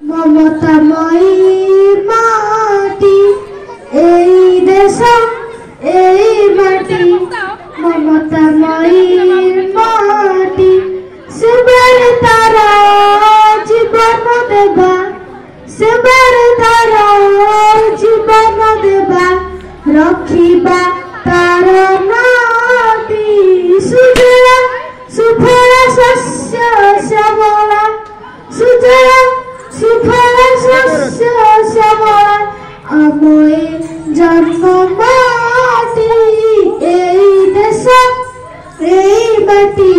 মমতাময়ী মাটি এই দেশ এই মাটি মমতাময়ী মাটি সেবারে তারা জীবন দেবা সেবারে তারা জীবন দেবা রখিবা তার নাতি সুজলা সুফল শস্য শ্যামলা সুজলা সুফল শস্য শ্যামলা আময়ে জন্ম মাটি এই দেশ এই মাটি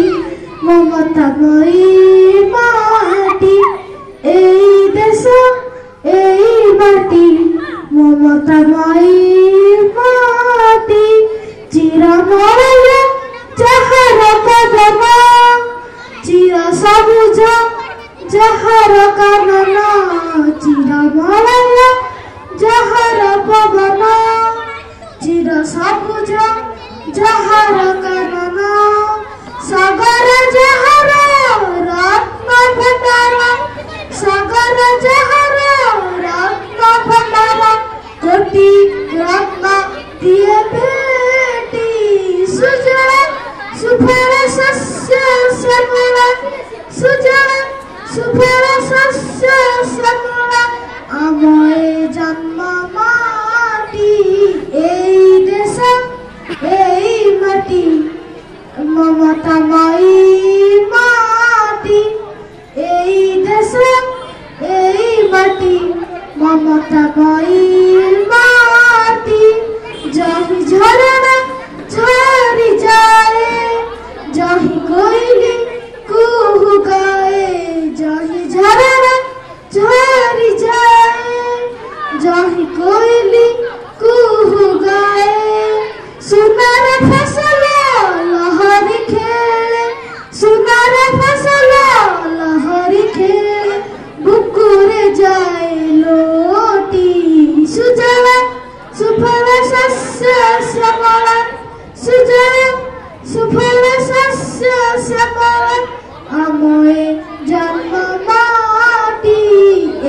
মমতাময়ী মাটি এই দেশ এই মাটি মমতাময়ী মাটি চিরময় যাহার কদম চির সবুজ যাহার কানন চিরময় যাহার পবন চির সবুজ যাহার কানন সাগর যাহার রত্ন ভণ্ডার সাগর যাহার রত্ন ভণ্ডার কোটি রত্ন দিয়ে ভেটি সুজলা সুফল শস্য শ্যামলা সুজলা সুফল শস্য শ্যামলা আময়ে জন্ম মাটি এই দেশ এই মাটি মমতাময়ী মাটি এই দেশ এই মাটি মমতাময়ী মাটি জহি ঝরনা ঝরি যায় জহি কোইলি কুহু গায়ে জহি ঝরনা ঝরি যায় জহি কোইলি কুহু গায়ে সোনার ফসল লহরি খেলে সোনার ফসল লহরি খেলে বুকুরে যায় লোটি সুজলা সুফল শস্য শ্যামলা সুজলা সুফল শস্য শ্যামলা আময়ে জন্ম মাটি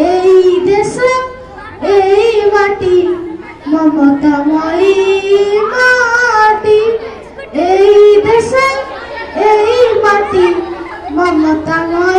এই দেশ এই মাটি মমতাময়ী মাটি এই দেশ এই মাটি মমতাময়ী